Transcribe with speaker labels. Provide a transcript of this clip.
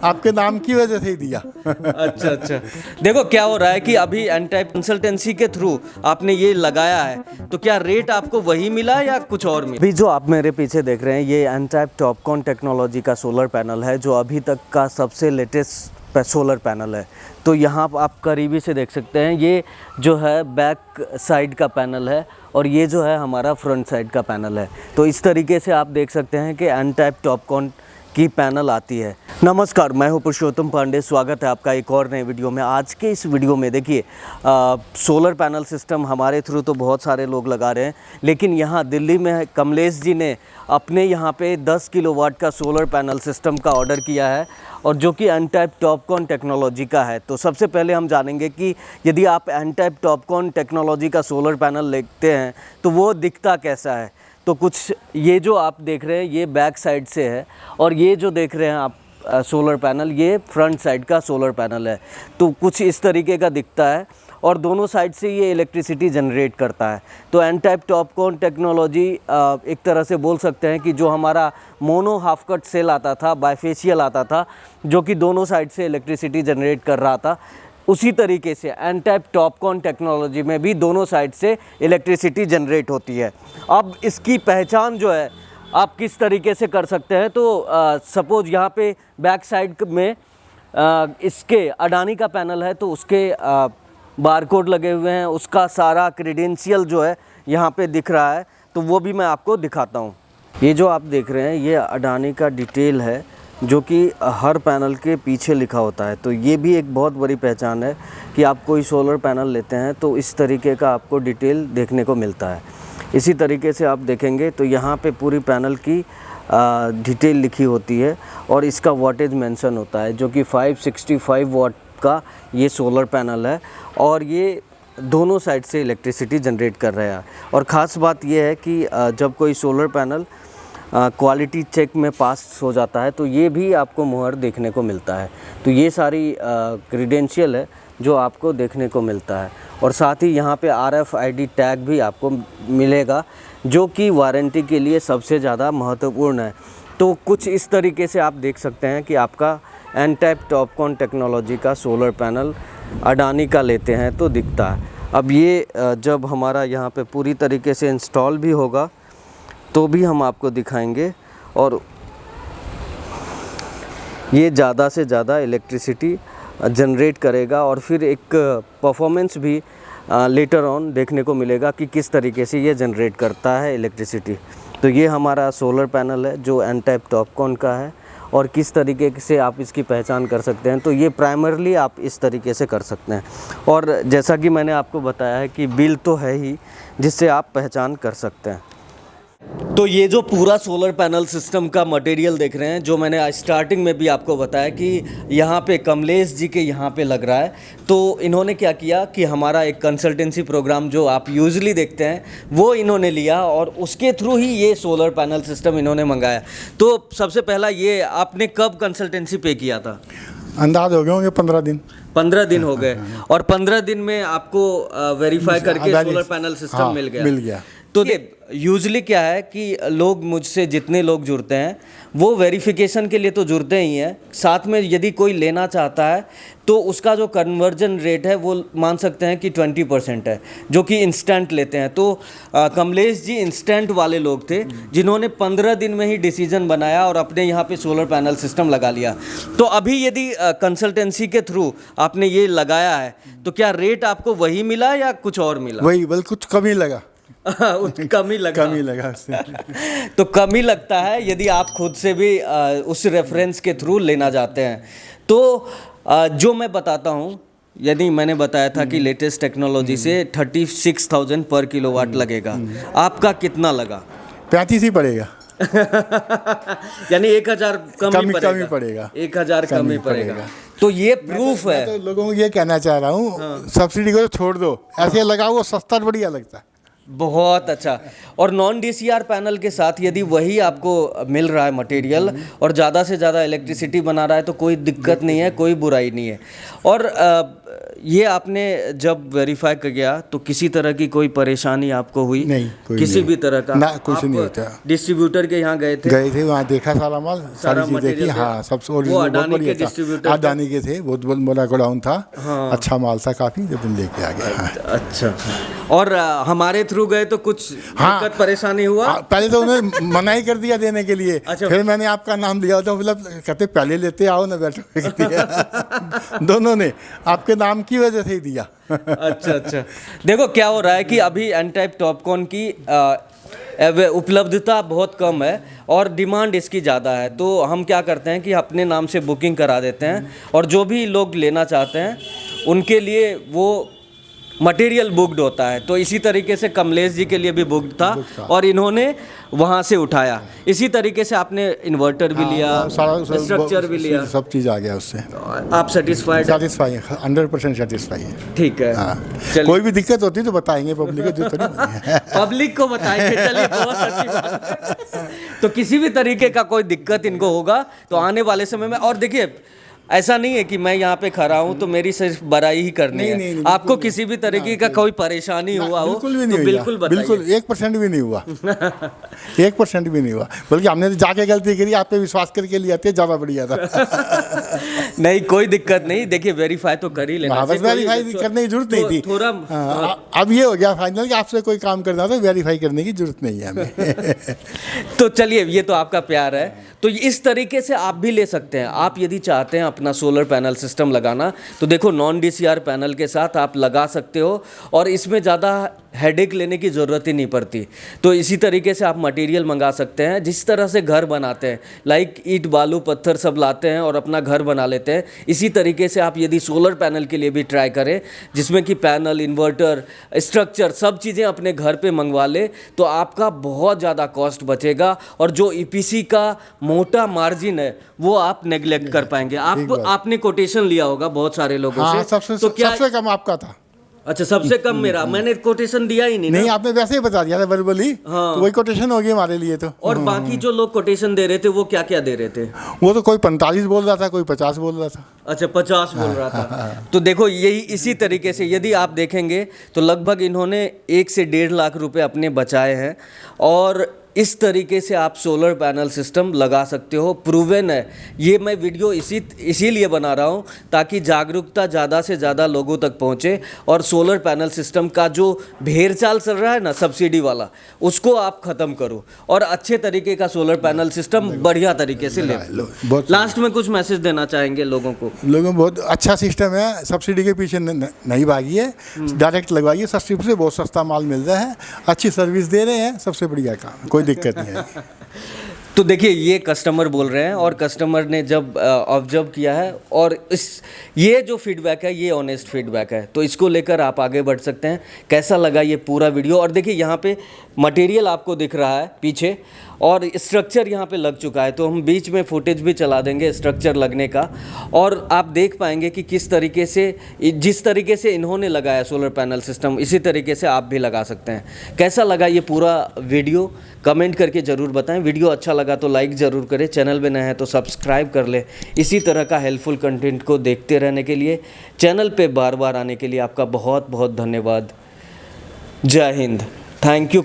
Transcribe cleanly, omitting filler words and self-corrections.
Speaker 1: आपके नाम की वजह से ही दिया।
Speaker 2: अच्छा अच्छा। देखो क्या हो रहा है कि अभी एनटाइप कंसल्टेंसी के थ्रू आपने ये लगाया है, तो क्या रेट आपको वही मिला या कुछ और मिला? अभी जो आप मेरे पीछे देख रहे हैं ये एनटाइप टॉपकॉन टेक्नोलॉजी का सोलर पैनल है, जो अभी तक का सबसे लेटेस्ट सोलर पैनल है। तो यहाँ आप करीबी से देख सकते हैं, ये जो है बैक साइड का पैनल है और ये जो है हमारा फ्रंट साइड का पैनल है। तो इस तरीके से आप देख सकते हैं कि एनटाइप टॉपकॉन की पैनल आती है। नमस्कार, मैं हूं पुरुषोत्तम पांडे। स्वागत है आपका एक और नए वीडियो में। आज के इस वीडियो में देखिए, सोलर पैनल सिस्टम हमारे थ्रू तो बहुत सारे लोग लगा रहे हैं, लेकिन यहाँ दिल्ली में कमलेश जी ने अपने यहाँ पे 10 किलोवाट का सोलर पैनल सिस्टम का ऑर्डर किया है, और जो कि एनटाइप टॉपकॉन टेक्नोलॉजी का है। तो सबसे पहले हम जानेंगे कि यदि आप एनटाइप टॉपकॉन टेक्नोलॉजी का सोलर पैनल लेते हैं तो वो दिखता कैसा है। तो कुछ ये जो आप देख रहे हैं ये बैक साइड से है, और ये जो देख रहे हैं आप सोलर पैनल, ये फ्रंट साइड का सोलर पैनल है। तो कुछ इस तरीके का दिखता है, और दोनों साइड से ये इलेक्ट्रिसिटी जनरेट करता है। तो एनटाइप टॉपकॉन टेक्नोलॉजी एक तरह से बोल सकते हैं कि जो हमारा मोनो हाफ कट सेल आता था, बाइफेशियल आता था, जो कि दोनों साइड से इलेक्ट्रिसिटी जनरेट कर रहा था, उसी तरीके से एनटाइप टॉपकॉन टेक्नोलॉजी में भी दोनों साइड से इलेक्ट्रिसिटी जनरेट होती है। अब इसकी पहचान जो है आप किस तरीके से कर सकते हैं, तो सपोज़ यहाँ पे बैक साइड में इसके अडानी का पैनल है, तो उसके बारकोड लगे हुए हैं, उसका सारा क्रेडेंशियल जो है यहाँ पे दिख रहा है। तो वो भी मैं आपको दिखाता हूँ। ये जो आप देख रहे हैं ये अडानी का डिटेल है, जो कि हर पैनल के पीछे लिखा होता है। तो ये भी एक बहुत बड़ी पहचान है कि आप कोई सोलर पैनल लेते हैं तो इस तरीके का आपको डिटेल देखने को मिलता है। इसी तरीके से आप देखेंगे तो यहाँ पे पूरी पैनल की डिटेल लिखी होती है, और इसका वाटेज मेंशन होता है, जो कि 565 वाट का ये सोलर पैनल है, और ये दोनों साइड से इलेक्ट्रिसिटी जनरेट कर रहा है। और ख़ास बात ये है कि जब कोई सोलर पैनल क्वालिटी चेक में पास हो जाता है तो ये भी आपको मुहर देखने को मिलता है। तो ये सारी क्रेडेंशियल है जो आपको देखने को मिलता है, और साथ ही यहाँ पे RFID टैग भी आपको मिलेगा, जो कि वारंटी के लिए सबसे ज़्यादा महत्वपूर्ण है। तो कुछ इस तरीके से आप देख सकते हैं कि आपका एनटाइप टॉपकॉन टेक्नोलॉजी का सोलर पैनल अडानी का लेते हैं तो दिखता है। अब ये जब हमारा यहाँ पे पूरी तरीके से इंस्टॉल भी होगा तो भी हम आपको दिखाएंगे, और ये ज़्यादा से ज़्यादा इलेक्ट्रिसिटी जनरेट करेगा, और फिर एक परफॉर्मेंस भी लेटर ऑन देखने को मिलेगा कि किस तरीके से ये जनरेट करता है इलेक्ट्रिसिटी। तो ये हमारा सोलर पैनल है जो एनटाइप टॉपकॉन का है, और किस तरीके से आप इसकी पहचान कर सकते हैं, तो ये प्राइमरली आप इस तरीके से कर सकते हैं। और जैसा कि मैंने आपको बताया है कि बिल तो है ही जिससे आप पहचान कर सकते हैं। तो ये जो पूरा सोलर पैनल सिस्टम का मटेरियल देख रहे हैं, जो मैंने स्टार्टिंग में भी आपको बताया कि यहाँ पे कमलेश जी के यहाँ पे लग रहा है, तो इन्होंने क्या किया कि हमारा एक कंसल्टेंसी प्रोग्राम जो आप यूजुअली देखते हैं वो इन्होंने लिया, और उसके थ्रू ही ये सोलर पैनल सिस्टम इन्होंने मंगाया। तो सबसे पहला ये आपने कब कंसल्टेंसी पे किया था?
Speaker 1: अंदाज हो गए होंगे 15 दिन।
Speaker 2: 15 दिन हो गए, और 15 दिन में आपको वेरीफाई करके सोलर पैनल सिस्टम मिल गया। तो यूजुअली क्या है कि लोग मुझसे जितने लोग जुड़ते हैं वो वेरिफिकेशन के लिए तो जुड़ते ही हैं, साथ में यदि कोई लेना चाहता है तो उसका जो कन्वर्जन रेट है वो मान सकते हैं कि 20% है, जो कि इंस्टेंट लेते हैं। तो कमलेश जी इंस्टेंट वाले लोग थे जिन्होंने 15 दिन में ही डिसीजन बनाया और अपने यहाँ पे सोलर पैनल सिस्टम लगा लिया। तो अभी यदि कंसल्टेंसी के थ्रू आपने ये लगाया है तो क्या रेट आपको वही मिला या कुछ और मिला?
Speaker 1: वही, बल्कि कुछ कम ही लगा।
Speaker 2: कम ही लगा उससे। तो कम ही लगता है यदि आप खुद से भी उस रेफरेंस के थ्रू लेना चाहते हैं। तो जो मैं बताता हूँ, यदि मैंने बताया था कि लेटेस्ट टेक्नोलॉजी से 36,000 पर किलोवाट लगेगा, आपका कितना लगा?
Speaker 1: 35 ही पड़ेगा।
Speaker 2: यानी 1,000 कम ही पड़ेगा। 1,000 कम ही पड़ेगा। तो ये प्रूफ है।
Speaker 1: तो लोगों को ये कहना चाह रहा हूँ, सब्सिडी को छोड़ दो, ऐसे लगाओ, वो सस्ता बढ़िया लगता है।
Speaker 2: बहुत अच्छा। और नॉन DCR पैनल के साथ यदि वही आपको मिल रहा है मटेरियल और ज़्यादा से ज़्यादा इलेक्ट्रिसिटी बना रहा है तो कोई दिक्कत नहीं है, कोई बुराई नहीं है। और ये आपने जब वेरीफाई किया तो किसी तरह की कोई परेशानी आपको हुई?
Speaker 1: नहीं, कोई
Speaker 2: किसी
Speaker 1: नहीं।
Speaker 2: भी तरह का?
Speaker 1: ना, कुछ
Speaker 2: आप
Speaker 1: नहीं होता।
Speaker 2: डिस्ट्रीब्यूटर के यहाँ गए थे?
Speaker 1: गए थे, वहाँ देखा सारा माल, सारी चीज़ देखी।
Speaker 2: मटेरियल
Speaker 1: हाँ, सब
Speaker 2: वो
Speaker 1: ओरिजिनल, बहुत
Speaker 2: अडानी के
Speaker 1: बढ़िया था।
Speaker 2: डिस्ट्रीब्यूटर?
Speaker 1: अडानी के थे, बहुत बड़ा गोडाउन था।
Speaker 2: हाँ।
Speaker 1: अच्छा माल था काफ़ी, जब हम लेके आ गए। हाँ।
Speaker 2: अच्छा, और हमारे थ्रू गए तो कुछ
Speaker 1: हाँ।
Speaker 2: दिक्कत परेशानी हुआ?
Speaker 1: पहले तो उन्होंने मना ही कर दिया देने के लिए।
Speaker 2: अच्छा।
Speaker 1: फिर मैंने आपका नाम लिया तो मतलब कहते पहले लेते आओ ना, बैठो। दोनों ने आपके नाम की वजह से ही दिया।
Speaker 2: अच्छा अच्छा। देखो क्या हो रहा है कि अभी एन टाइप टॉपकॉन की उपलब्धता बहुत कम है और डिमांड इसकी ज़्यादा है, तो हम क्या करते हैं कि अपने नाम से बुकिंग करा देते हैं और जो भी लोग लेना चाहते हैं उनके लिए वो मटेरियल बुकड होता है। तो इसी तरीके से कमलेश जी के लिए भी बुकड था और इन्होंने वहाँ से उठाया। इसी तरीके से आपने इन्वर्टर भी लिया, स्ट्रक्चर भी लिया,
Speaker 1: सब चीज़ आ गया उससे।
Speaker 2: आप सेटिस्फाइड?
Speaker 1: सेटिस्फाई है, 100% सेटिस्फाई है।
Speaker 2: ठीक है।
Speaker 1: हाँ।
Speaker 2: चलिए,
Speaker 1: कोई भी दिक्कत होती तो बताएंगे पब्लिक को, जो तो नहीं।
Speaker 2: पब्लिक को बताएंगे। चलिए, बहुत अच्छी बात है। तो किसी भी तरीके का कोई दिक्कत इनको होगा तो आने वाले समय में, और देखिए ऐसा नहीं है कि मैं यहाँ पे खड़ा हूँ तो मेरी सिर्फ बड़ाई ही करनी है।
Speaker 1: नहीं,
Speaker 2: आपको किसी भी तरीके का कोई परेशानी हुआ हो
Speaker 1: बिल्कुल भी
Speaker 2: तो
Speaker 1: नहीं
Speaker 2: बिल्कुल
Speaker 1: हुआ,
Speaker 2: बताइए।
Speaker 1: बिल्कुल 1% भी नहीं हुआ। 1% भी नहीं हुआ, बल्कि हमने तो जाके गलती करी, आप पे विश्वास करके लिया थे, ज़्यादा बढ़िया था।
Speaker 2: नहीं, कोई दिक्कत नहीं। देखिए वेरीफाई तो कर ही लेना।
Speaker 1: बस वेरीफाई करने की जरूरत नहीं थी।
Speaker 2: थोड़ा
Speaker 1: अब ये हो गया फाइनल कि आपसे कोई काम करना तो वेरीफाई करने की जरूरत नहीं है हमें।
Speaker 2: तो चलिए, ये तो आपका प्यार है। तो इस तरीके से आप भी ले सकते हैं। आप यदि चाहते हैं अपना सोलर पैनल सिस्टम लगाना तो देखो नॉन DCR पैनल के साथ आप लगा सकते हो और इसमें ज़्यादा हेडेक लेने की ज़रूरत ही नहीं पड़ती। तो इसी तरीके से आप मटेरियल मंगा सकते हैं। जिस तरह से घर बनाते हैं, लाइक ईंट बालू पत्थर सब लाते हैं और अपना घर बना लेते हैं, इसी तरीके से आप यदि सोलर पैनल के लिए भी ट्राई करें, जिसमें कि पैनल, इन्वर्टर, स्ट्रक्चर सब चीज़ें अपने घर पे मंगवा ले, तो आपका बहुत ज़्यादा कॉस्ट बचेगा और जो EPC का मोटा मार्जिन है वो आप नेग्लेक्ट कर पाएंगे। आपने कोटेशन लिया होगा बहुत सारे लोगों
Speaker 1: हाँ,
Speaker 2: से, तो क्या?
Speaker 1: सबसे कम आपका था।
Speaker 2: अच्छा, सबसे कम मेरा? मैंने कोटेशन दिया ही नहीं।
Speaker 1: नहीं, आपने वैसे ही बता दिया था वर्बली।
Speaker 2: हाँ।
Speaker 1: तो वही कोटेशन होगी हमारे लिए तो।
Speaker 2: और बाकी जो लोग कोटेशन दे रहे थे वो क्या क्या दे रहे थे?
Speaker 1: वो तो कोई 45 बोल रहा था, कोई 50 बोल रहा था।
Speaker 2: अच्छा, 50 बोल रहा था। तो देखो यही इसी तरीके से यदि आप देखेंगे तो लगभग इन्होंने 1 से 1.5 लाख रुपए अपने बचाए हैं और इस तरीके से आप सोलर पैनल सिस्टम लगा सकते हो। प्रूवन है। ये मैं वीडियो इसीलिए बना रहा हूँ ताकि जागरूकता ज़्यादा से ज़्यादा लोगों तक पहुँचे और सोलर पैनल सिस्टम का जो भेड़चाल चल रहा है ना सब्सिडी वाला, उसको आप ख़त्म करो और अच्छे तरीके का सोलर पैनल सिस्टम बढ़िया तरीके से ले लो। लास्ट में कुछ मैसेज देना चाहेंगे लोगों को?
Speaker 1: बहुत अच्छा सिस्टम है, सब्सिडी के पीछे नहीं भागिए, डायरेक्ट लगवाइए। सस्ती से बहुत सस्ता माल मिल रहा है, अच्छी सर्विस दे रहे हैं, सबसे बढ़िया काम, कोई दिक्कत नहीं है।
Speaker 2: तो देखिए ये कस्टमर बोल रहे हैं और कस्टमर ने जब ऑब्जर्व किया है और ये जो फीडबैक है ये ऑनेस्ट फीडबैक है, तो इसको लेकर आप आगे बढ़ सकते हैं। कैसा लगा ये पूरा वीडियो? और देखिए यहाँ पे मटेरियल आपको दिख रहा है पीछे और स्ट्रक्चर यहाँ पे लग चुका है, तो हम बीच में फुटेज भी चला देंगे स्ट्रक्चर लगने का और आप देख पाएंगे कि किस तरीके से, जिस तरीके से इन्होंने लगाया सोलर पैनल सिस्टम, इसी तरीके से आप भी लगा सकते हैं। कैसा लगा ये पूरा वीडियो? कमेंट करके ज़रूर बताएं। वीडियो अच्छा लगा तो लाइक ज़रूर करें, चैनल में नए हैं तो सब्सक्राइब कर लें। इसी तरह का हेल्पफुल कंटेंट को देखते रहने के लिए, चैनल पे बार बार आने के लिए आपका बहुत बहुत धन्यवाद। जय हिंद। Thank you.